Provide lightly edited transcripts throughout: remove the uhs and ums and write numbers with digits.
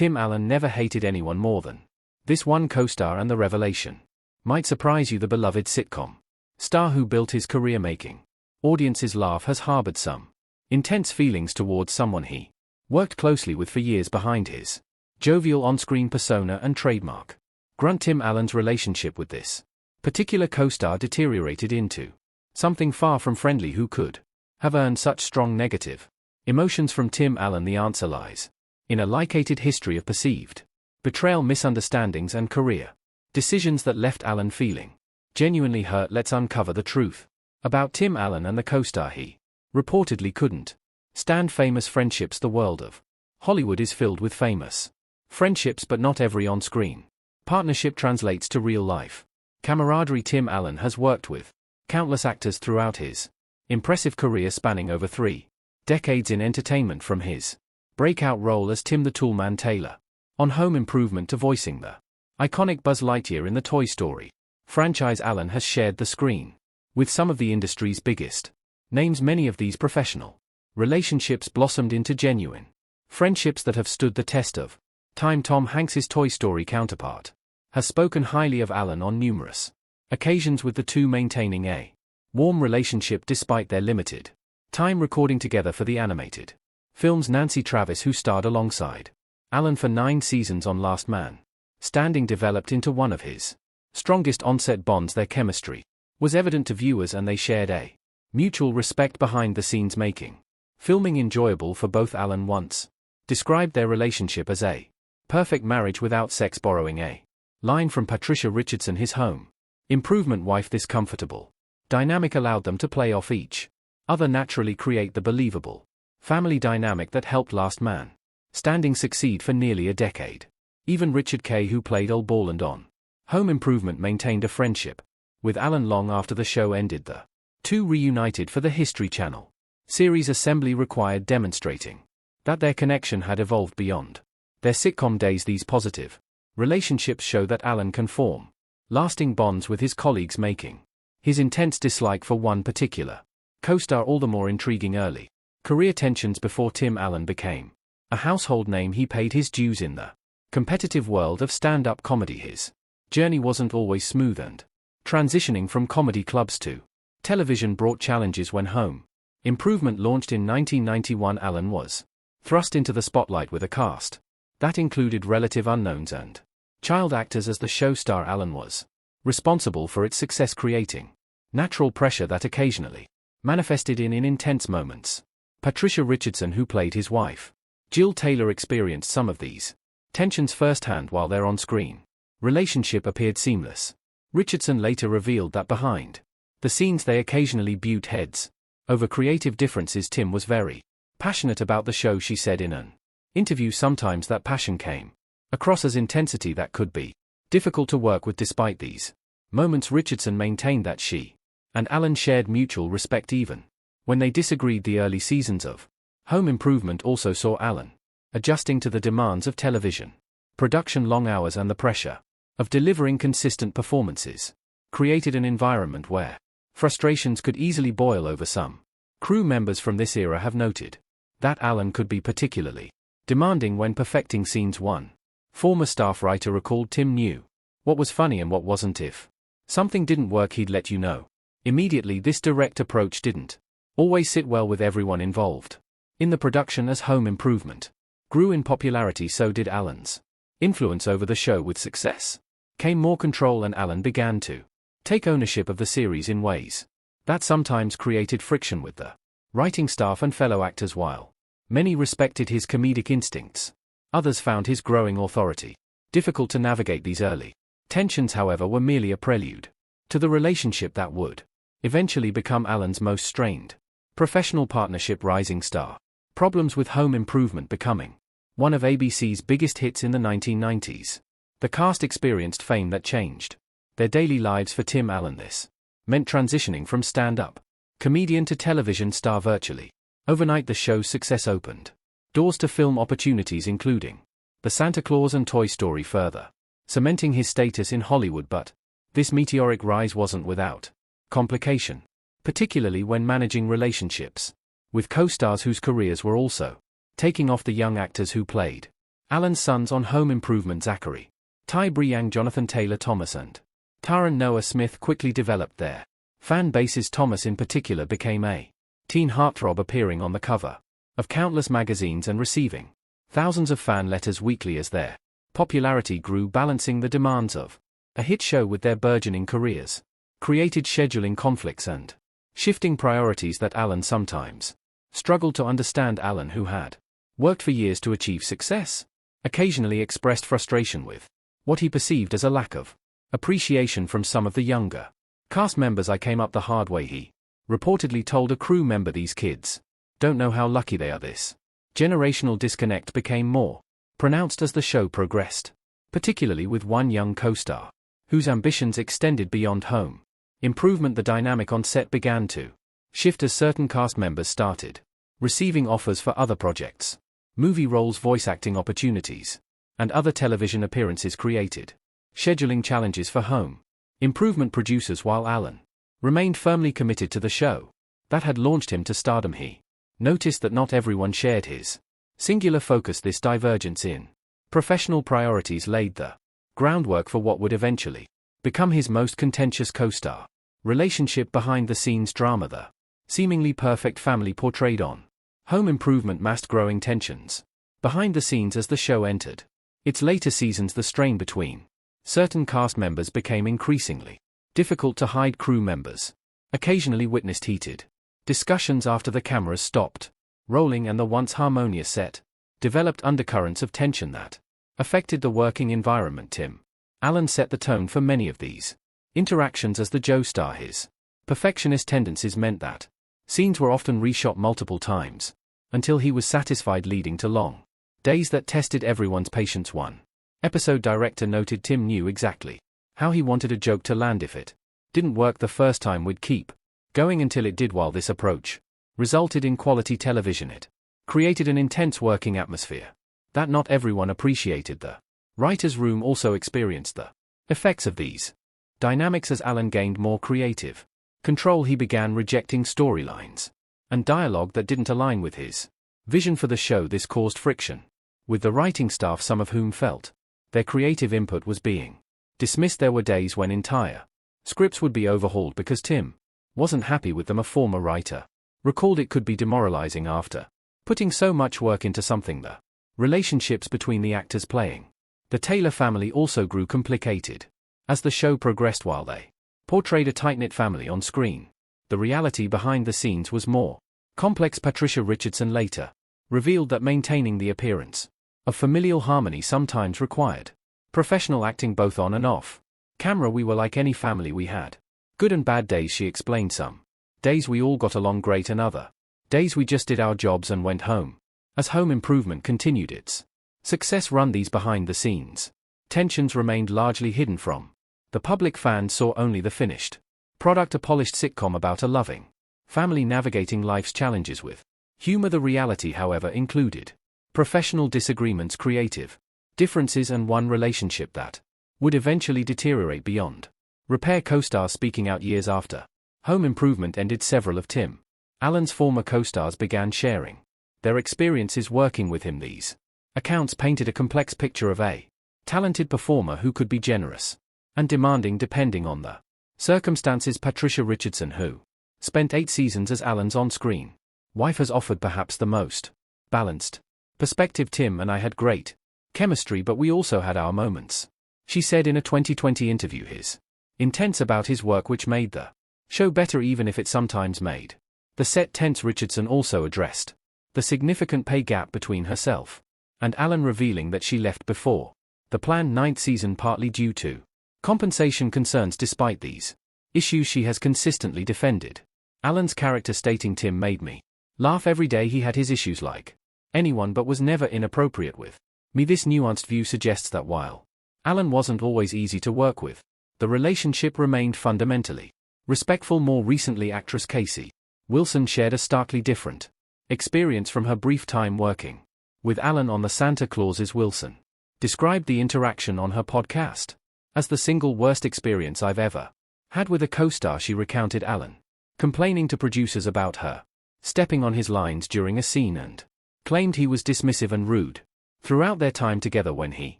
Tim Allen never hated anyone more than this one co-star, and the revelation might surprise you. The beloved sitcom star who built his career making audiences laugh has harbored some intense feelings towards someone he worked closely with for years. Behind his jovial on-screen persona and trademark grunt, Tim Allen's relationship with this particular co-star deteriorated into something far from friendly. Who could have earned such strong negative emotions from Tim Allen? The answer lies in a light-hated history of perceived betrayal, misunderstandings, and career decisions that left Allen feeling genuinely hurt. Let's uncover the truth about Tim Allen and the co-star he reportedly couldn't stand. Famous friendships. The world of Hollywood is filled with famous friendships, but not every on-screen partnership translates to real-life camaraderie. Tim Allen has worked with countless actors throughout his impressive career spanning over 3 decades in entertainment, from his breakout role as Tim the Toolman Taylor on Home Improvement to voicing the iconic Buzz Lightyear in the Toy Story franchise. Allen has shared the screen with some of the industry's biggest names. Many of these professional relationships blossomed into genuine friendships that have stood the test of time. Tom Hanks's Toy Story counterpart has spoken highly of Allen on numerous occasions, with the two maintaining a warm relationship despite their limited time recording together for the animated films. Nancy Travis, who starred alongside Allen for 9 seasons on Last Man Standing, developed into one of his strongest on-set bonds. Their chemistry was evident to viewers, and they shared a mutual respect behind the scenes, making filming enjoyable for both. Allen once described their relationship as a perfect marriage without sex, borrowing a line from Patricia Richardson, his Home Improvement wife. This comfortable dynamic allowed them to play off each other naturally, create the believable family dynamic that helped Last Man Standing succeed for nearly a decade. Even Richard Kay, who played Old Borland on Home Improvement, maintained a friendship with Allen long after the show ended. The two reunited for the History Channel series Assembly Required, demonstrating that their connection had evolved beyond their sitcom days. These positive relationships show that Allen can form lasting bonds with his colleagues, making his intense dislike for one particular co-star all the more intriguing. Early career tensions. Before Tim Allen became a household name, he paid his dues in the competitive world of stand-up comedy. His journey wasn't always smooth, and transitioning from comedy clubs to television brought challenges. When Home Improvement launched in 1991, Allen was thrust into the spotlight with a cast that included relative unknowns and child actors. As the show star, Allen was responsible for its success, creating natural pressure that occasionally manifested in intense moments. Patricia Richardson, who played his wife Jill Taylor, experienced some of these tensions firsthand. While their on-screen relationship appeared seamless, Richardson later revealed that behind the scenes they occasionally butted heads over creative differences. Tim was very passionate about the show, she said in an interview. Sometimes that passion came across as intensity that could be difficult to work with. Despite these moments, Richardson maintained that she and Allen shared mutual respect even when they disagreed. The early seasons of Home Improvement also saw Allen adjusting to the demands of television production. Long hours and the pressure of delivering consistent performances created an environment where frustrations could easily boil over. Some crew members from this era have noted that Allen could be particularly demanding when perfecting scenes. One former staff writer recalled Tim knew what was funny and what wasn't. If something didn't work, he'd let you know immediately. This direct approach didn't always sit well with everyone involved in the production. As Home Improvement grew in popularity, so did Allen's influence over the show. With success came more control, and Allen began to take ownership of the series in ways that sometimes created friction with the writing staff and fellow actors. While many respected his comedic instincts, others found his growing authority difficult to navigate. These early tensions, however, were merely a prelude to the relationship that would eventually become Allen's most strained professional partnership. Rising star problems, with Home Improvement becoming one of ABC's biggest hits in the 1990s. The cast experienced fame that changed their daily lives. For Tim Allen, this meant transitioning from stand-up comedian to television star virtually overnight. The show's success opened doors to film opportunities, including The Santa Claus and Toy Story, further cementing his status in Hollywood. But this meteoric rise wasn't without complication, particularly when managing relationships with co-stars whose careers were also taking off. The young actors who played Alan's sons on Home Improvement Zachary, Ty Briang, Jonathan Taylor Thomas and Taran Noah Smith quickly developed their fan bases. Thomas in particular became a teen heartthrob, appearing on the cover of countless magazines and receiving thousands of fan letters weekly as their popularity grew, balancing the demands of a hit show with their burgeoning careers, created scheduling conflicts and shifting priorities that Alan sometimes struggled to understand. Alan, who had worked for years to achieve success, occasionally expressed frustration with what he perceived as a lack of appreciation from some of the younger cast members. "I came up the hard way," he reportedly told a crew member. "These kids don't know how lucky they are." This generational disconnect became more pronounced as the show progressed, particularly with one young co-star whose ambitions extended beyond Home Improvement. The dynamic on set began to shift as certain cast members started receiving offers for other projects, movie roles, voice acting opportunities, and other television appearances created scheduling challenges for Home Improvement producers. While Alan remained firmly committed to the show that had launched him to stardom, he noticed that not everyone shared his singular focus. This divergence in professional priorities laid the groundwork for what would eventually become his most contentious co-star relationship. Behind the scenes drama, the seemingly perfect family portrayed on Home Improvement masked growing tensions behind the scenes as the show entered its later seasons. The strain between certain cast members became increasingly difficult to hide. Crew members occasionally witnessed heated discussions after the cameras stopped rolling, and the once harmonious set developed undercurrents of tension that affected the working environment. Tim Allen set the tone for many of these interactions as the Joe star. His perfectionist tendencies meant that scenes were often reshot multiple times until he was satisfied, leading to long days that tested everyone's patience. One episode director noted Tim knew exactly how he wanted a joke to land. If it didn't work the first time, we'd keep going until it did. While this approach resulted in quality television, it created an intense working atmosphere that not everyone appreciated. The writer's room also experienced the effects of these dynamics as Alan gained more creative control. He began rejecting storylines and dialogue that didn't align with his vision for the show. This caused friction with the writing staff, some of whom felt their creative input was being dismissed. There were days when entire scripts would be overhauled because Tim wasn't happy with them. A former writer recalled it could be demoralizing after putting so much work into something. The relationships between the actors playing the Taylor family also grew complicated as the show progressed. While they portrayed a tight-knit family on screen, the reality behind the scenes was more complex. Patricia Richardson later revealed that maintaining the appearance of familial harmony sometimes required professional acting both on and off camera. "We were like any family. We had good and bad days," she explained. "Some days we all got along great, and other days we just did our jobs and went home." As Home Improvement continued its success run, these behind-the-scenes tensions remained largely hidden from the public. Fans saw only the finished product, a polished sitcom about a loving family navigating life's challenges with humor. The reality, however, included professional disagreements, creative differences, and one relationship that would eventually deteriorate beyond repair. Co-stars speaking out years after Home Improvement ended, several of Tim Allen's former co-stars began sharing their experiences working with him. These accounts painted a complex picture of a talented performer who could be generous and demanding depending on the circumstances. Patricia Richardson, who spent 8 seasons as Alan's on-screen wife, has offered perhaps the most balanced perspective. "Tim and I had great chemistry, but we also had our moments," she said in a 2020 interview. His intense about his work, which made the show better even if it sometimes made the set tense. Richardson also addressed the significant pay gap between herself and Alan, revealing that she left before the planned 9th season partly due to compensation concerns. Despite these issues, she has consistently defended Alan's character, stating, "Tim made me laugh every day. He had his issues like anyone, but was never inappropriate with me." This nuanced view suggests that while Alan wasn't always easy to work with, the relationship remained fundamentally respectful. More recently, actress Casey Wilson shared a starkly different experience from her brief time working with Alan on the Santa Clauses. Wilson described the interaction on her podcast as the single worst experience I've ever had with a co-star. She recounted Alan complaining to producers about her stepping on his lines during a scene and claimed he was dismissive and rude. Throughout their time together when he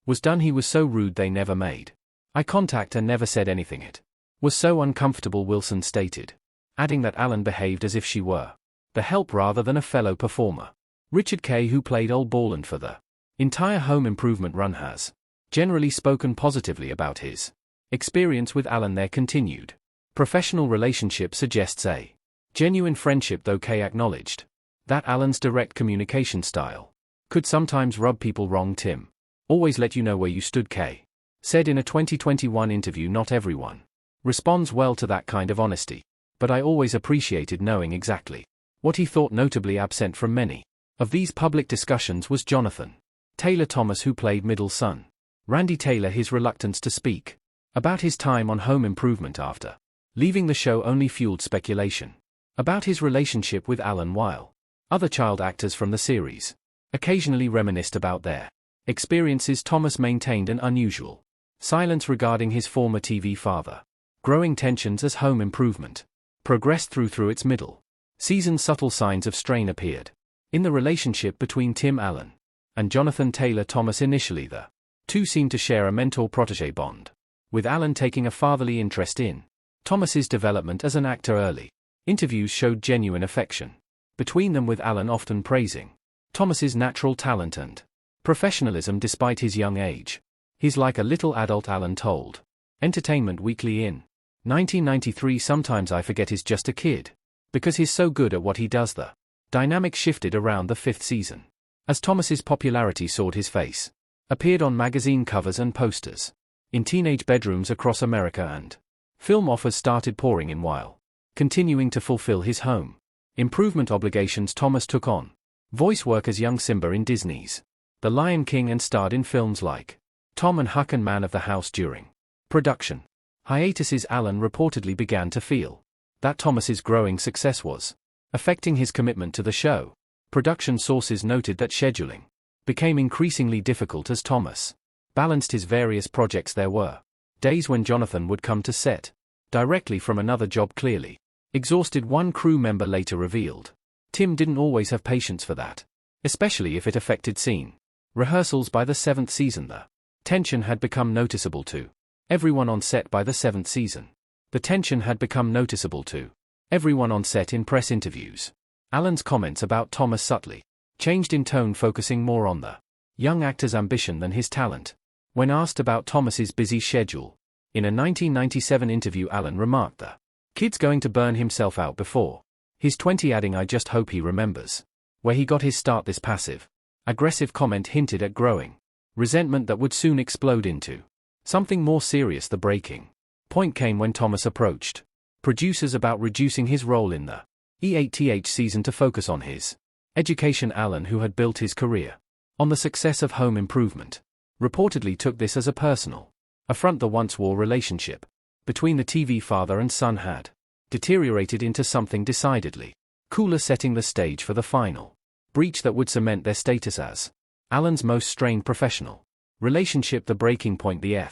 was done he was so rude they never made eye contact and never said anything. It was so uncomfortable, Wilson stated, adding that Alan behaved as if she were the help rather than a fellow performer. Richard Kay, who played Old Borland for the entire Home Improvement run, has generally spoken positively about his experience with Alan. Their continued professional relationship suggests a genuine friendship, though Kay acknowledged that Alan's direct communication style could sometimes rub people wrong. Tim always let you know where you stood, Kay said in a 2021 interview. Not everyone responds well to that kind of honesty, but I always appreciated knowing exactly what he thought. Notably absent from many of these public discussions was Jonathan Taylor Thomas, who played middle son Randy Taylor. His reluctance to speak about his time on Home Improvement after leaving the show only fueled speculation about his relationship with Alan, while other child actors from the series occasionally reminisced about their experiences. Thomas maintained an unusual silence regarding his former TV father. Growing tensions as Home Improvement progressed through its middle season. Subtle signs of strain appeared in the relationship between Tim Allen and Jonathan Taylor Thomas. Initially, the two seemed to share a mentor-protege bond, with Alan taking a fatherly interest in Thomas's development as an actor. Early interviews showed genuine affection between them, with Alan often praising Thomas's natural talent and professionalism despite his young age. He's like a little adult, Alan told Entertainment Weekly in 1993. Sometimes I forget he's just a kid, because he's so good at what he does. The dynamic shifted around the 5th season, as Thomas's popularity soared. His face appeared on magazine covers and posters in teenage bedrooms across America, and film offers started pouring in. While continuing to fulfill his Home Improvement obligations, Thomas took on voice work as young Simba in Disney's The Lion King and starred in films like Tom and Huck and Man of the House. During production hiatuses, Alan reportedly began to feel that Thomas's growing success was affecting his commitment to the show. Production sources noted that scheduling became increasingly difficult as Thomas balanced his various projects. There were days when Jonathan would come to set directly from another job, clearly exhausted. One crew member later revealed Tim didn't always have patience for that, especially if it affected scene rehearsals. By the 7th season, the tension had become noticeable to everyone on set. By the 7th season, the tension had become noticeable to everyone on set. In press interviews, Alan's comments about Thomas subtly changed in tone, focusing more on the young actor's ambition than his talent. When asked about Thomas's busy schedule, in a 1997 interview, Alan remarked, "The kid's going to burn himself out before he's 20, adding, I just hope he remembers where he got his start." This passive-aggressive comment hinted at growing resentment that would soon explode into something more serious. The breaking point came when Thomas approached producers about reducing his role in the E8th season to focus on his education. Alan, who had built his career on the success of Home Improvement, reportedly took this as a personal affront. The once-war relationship between the TV father and son had deteriorated into something decidedly cooler, setting the stage for the final breach that would cement their status as Alan's most strained professional relationship. The breaking point, the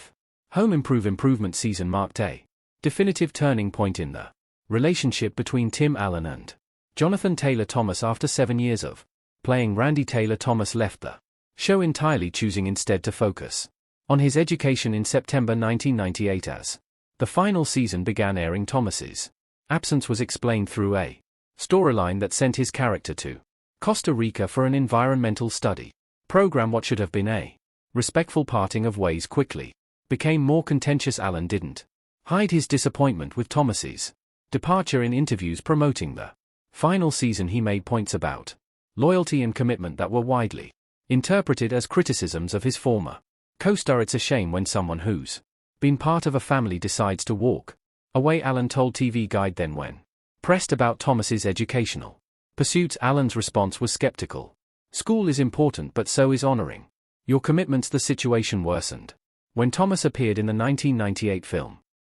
Home Improvement season, marked a definitive turning point in the relationship between Tim Allen and Jonathan Taylor Thomas. After 7 years of playing Randy Taylor, Thomas left the show entirely, choosing instead to focus on his education. In September 1998, as the final season began airing, Thomas's absence was explained through a storyline that sent his character to Costa Rica for an environmental study program. What should have been a respectful parting of ways quickly became more contentious. Alan didn't hide his disappointment with Thomas's departure. In interviews promoting the final season, he made points about loyalty and commitment that were widely interpreted as criticisms of his former co-star. It's a shame when someone who's been part of a family decides to walk away, Alan told TV Guide. Then when pressed about Thomas's educational pursuits, Alan's response was skeptical. "School is important, but so is honoring your commitments." The situation worsened when Thomas appeared in the 1998 film